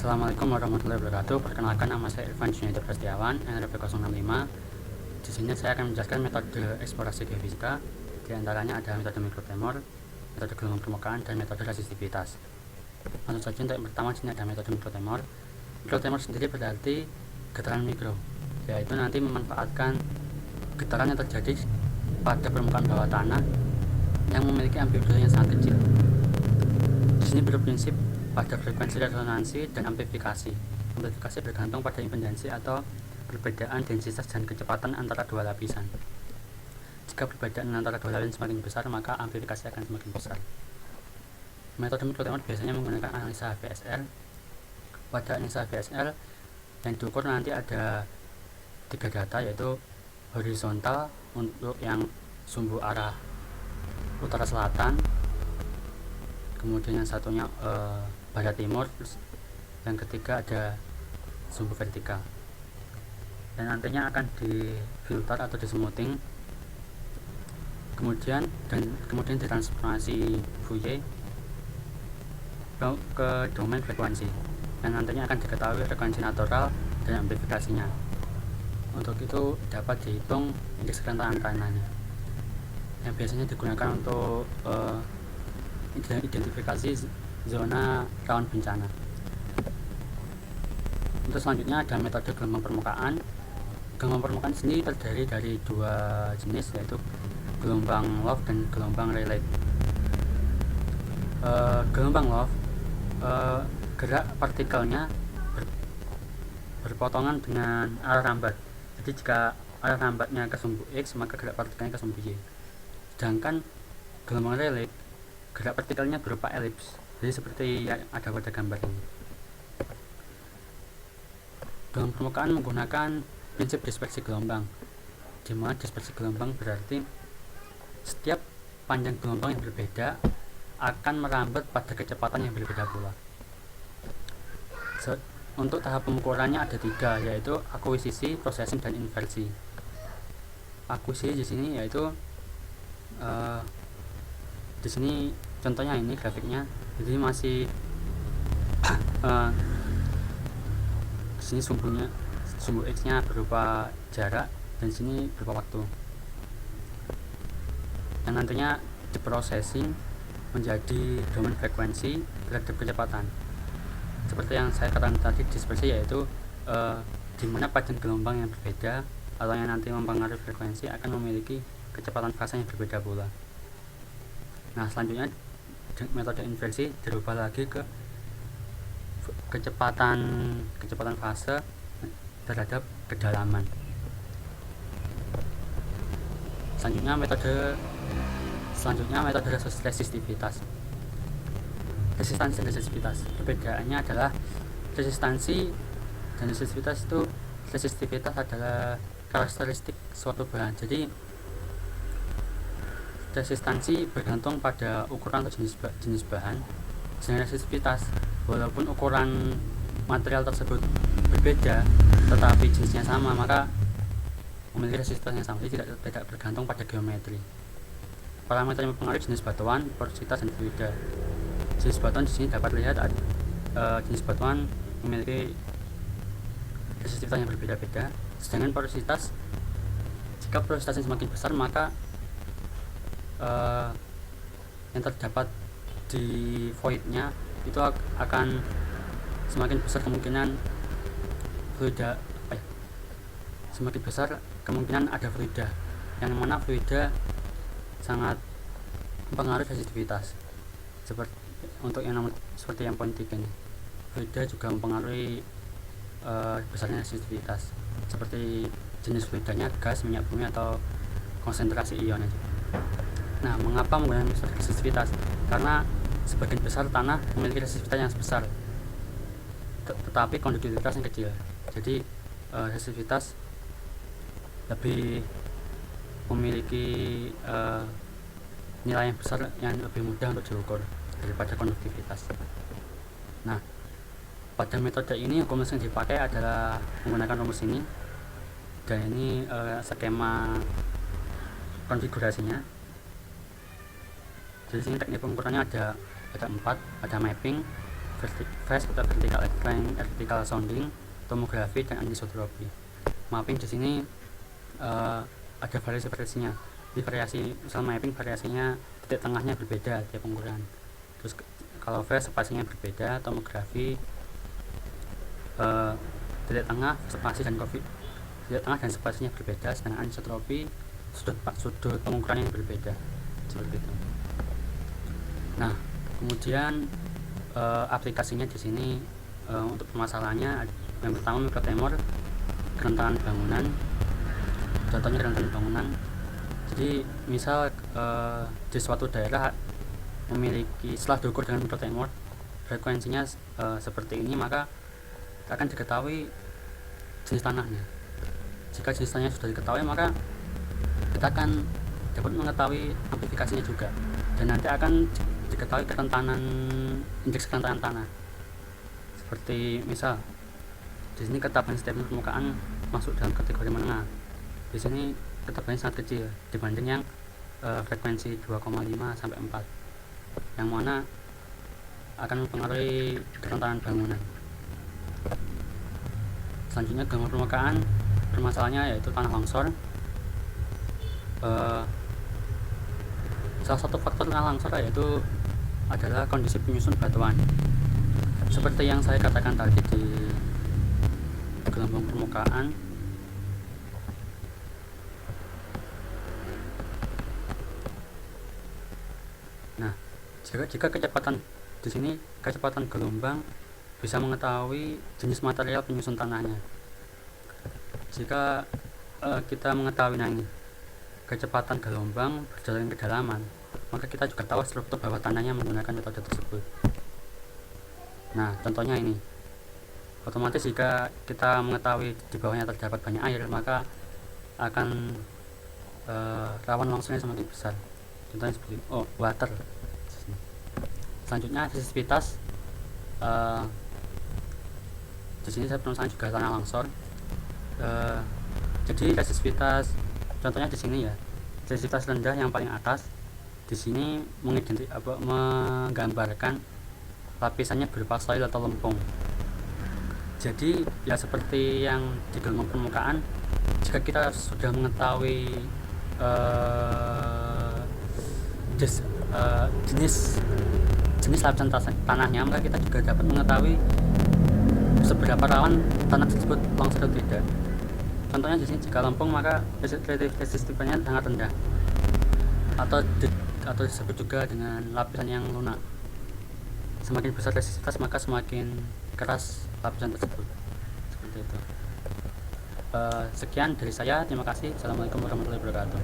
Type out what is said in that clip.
Assalamualaikum warahmatullahi wabarakatuh. Perkenalkan, nama saya Irfan Junaidir Prasetyawan, NRP 065. Di sini saya akan menjelaskan metode eksplorasi geofisika. Di antaranya ada metode mikrotremor, metode gelombang permukaan, dan metode resistivitas. Langsung saja untuk yang pertama, di sini ada metode mikrotremor. Mikrotremor sendiri berarti getaran mikro, yaitu nanti memanfaatkan getaran yang terjadi pada permukaan bawah tanah yang memiliki amplitudo yang sangat kecil. Di sini berprinsip pada frekuensi resonansi dan amplifikasi. Amplifikasi bergantung pada impedansi atau perbedaan densitas dan kecepatan antara dua lapisan. Jika perbedaan antara dua lapisan semakin besar, maka amplifikasi akan semakin besar. Metode mikrotremor biasanya menggunakan analisa VSR. Pada analisa VSR yang diukur nanti ada 3 data, yaitu horizontal untuk yang sumbu arah utara selatan, kemudian yang satunya barat timur, yang ketiga ada sumbu vertikal, dan nantinya akan difilter atau dismoothing, kemudian ditransformasi Fourier ke domain frekuensi, dan nantinya akan diketahui frekuensi natural dan amplifikasinya. Untuk itu dapat dihitung indeks kerentanan antenanya yang biasanya digunakan untuk identifikasi zona rawan bencana. Untuk selanjutnya ada metode gelombang permukaan. Gelombang permukaan sendiri terdiri dari 2 jenis, yaitu gelombang Love dan gelombang Rayleigh. Gelombang Love gerak partikelnya berpotongan dengan arah rambat. Jadi jika arah rambatnya ke sumbu X, maka gerak partikelnya ke sumbu Y. Sedangkan gelombang Rayleigh gerak partikelnya berupa elips, jadi seperti yang ada pada gambar ini. Gelombang permukaan menggunakan prinsip dispersi gelombang, di mana dispersi gelombang berarti setiap panjang gelombang yang berbeda akan merambat pada kecepatan yang berbeda pula. Untuk tahap pengukurannya ada 3, yaitu akuisisi, processing, dan inversi. Akuisisi di sini yaitu di sini contohnya ini grafiknya, jadi masih di sini sumbu X nya berupa jarak dan sini berupa waktu, yang nantinya diprocessing menjadi domain frekuensi terhadap kecepatan. Seperti yang saya katakan tadi, dispersi yaitu di mana panjang gelombang yang berbeda atau yang nanti mempengaruhi frekuensi akan memiliki kecepatan fase yang berbeda pula. Nah, selanjutnya metode inversi dirubah lagi ke kecepatan fase terhadap kedalaman. Selanjutnya metode resistivitas. Resistansi dan resistivitas, perbedaannya adalah resistansi dan resistivitas itu, resistivitas adalah karakteristik suatu bahan. Jadi resistansi bergantung pada ukuran atau jenis bahan, sedangkan resistivitas walaupun ukuran material tersebut berbeda tetapi jenisnya sama, maka memiliki resistivitas yang sama, jadi tidak bergantung pada geometri. Parameter yang mempengaruhi jenis batuan, porositas, dan fluida. Jenis batuan di sini dapat lihat jenis batuan memiliki resistivitas yang berbeda-beda, sedangkan porositas, jika porositasnya semakin besar maka yang terdapat di voidnya itu akan semakin besar kemungkinan fluida, semakin besar kemungkinan ada fluida, yang mana fluida sangat mempengaruhi resistivitas. Untuk yang seperti yang poin 3 ini, fluida juga mempengaruhi besarnya resistivitas, seperti jenis fluidanya, gas, minyak bumi, atau konsentrasi ion aja. Nah, mengapa menggunakan metode resistivitas? Karena sebagian besar tanah memiliki resistivitas yang besar, tetapi konduktivitas yang kecil. Jadi resistivitas lebih memiliki nilai yang besar, yang lebih mudah untuk diukur daripada konduktivitas. Nah, pada metode ini rumus yang dipakai adalah menggunakan rumus ini, dan ini skema konfigurasinya. Jadi sini teknik pengukurannya ada 4, ada mapping, phase atau vertical sounding, tomografi, dan anisotropi. Mapping di sini ada variasi-variasinya. Di variasi misal mapping variasinya titik tengahnya berbeda tiap ukuran. Terus kalau phase spasinya berbeda, tomografi titik tengah, spasi dan titik tengah dan spasinya berbeda, sedangkan anisotropi sudut pengukuran yang berbeda seperti itu. Nah, kemudian aplikasinya di sini untuk permasalahannya yang pertama mikrotremor, kerentanan bangunan. Contohnya kerentanan bangunan. Jadi misal di suatu daerah memiliki setelah diukur dengan mikrotremor frekuensinya seperti ini, maka akan diketahui jenis tanahnya. Jika jenis tanahnya sudah diketahui, maka kita akan dapat mengetahui amplifikasinya juga, dan nanti akan diketahui indeks kerentanan tanah. Seperti misal di sini ketabahan setiap permukaan masuk dalam kategori menengah. Di sini ketabahannya sangat kecil dibanding yang frekuensi 2,5 sampai 4, yang mana akan mempengaruhi kerentanan bangunan. Selanjutnya gangguan permukaan, permasalahannya yaitu tanah longsor. Salah satu faktor tanah longsor yaitu adalah kondisi penyusun batuan. Seperti yang saya katakan tadi di gelombang permukaan, nah jika kecepatan di sini, kecepatan gelombang bisa mengetahui jenis material penyusun tanahnya. Jika kita mengetahui ini kecepatan gelombang berjalan kedalaman, maka kita juga tahu struktur bawah tanahnya menggunakan metode tersebut. Nah, contohnya ini, otomatis jika kita mengetahui di bawahnya terdapat banyak air, maka akan rawan longsornya semakin besar. Contohnya seperti water. Selanjutnya resisivitas. Di sini saya penulisan juga tanah longsor. Jadi resisivitas, contohnya di sini ya, resisivitas rendah yang paling atas di sini menggambarkan lapisannya berupa soil atau lempung. Jadi ya seperti yang di gelombang permukaan, jika kita sudah mengetahui jenis lapisan tanahnya, maka kita juga dapat mengetahui seberapa rawan tanah tersebut longsor atau tidak. Contohnya di sini, jika lempung maka resistivenya sangat rendah, atau disebut juga dengan lapisan yang lunak. Semakin besar resistivitas, maka semakin keras lapisan tersebut. Seperti itu. Sekian dari saya, terima kasih. Assalamualaikum warahmatullahi wabarakatuh.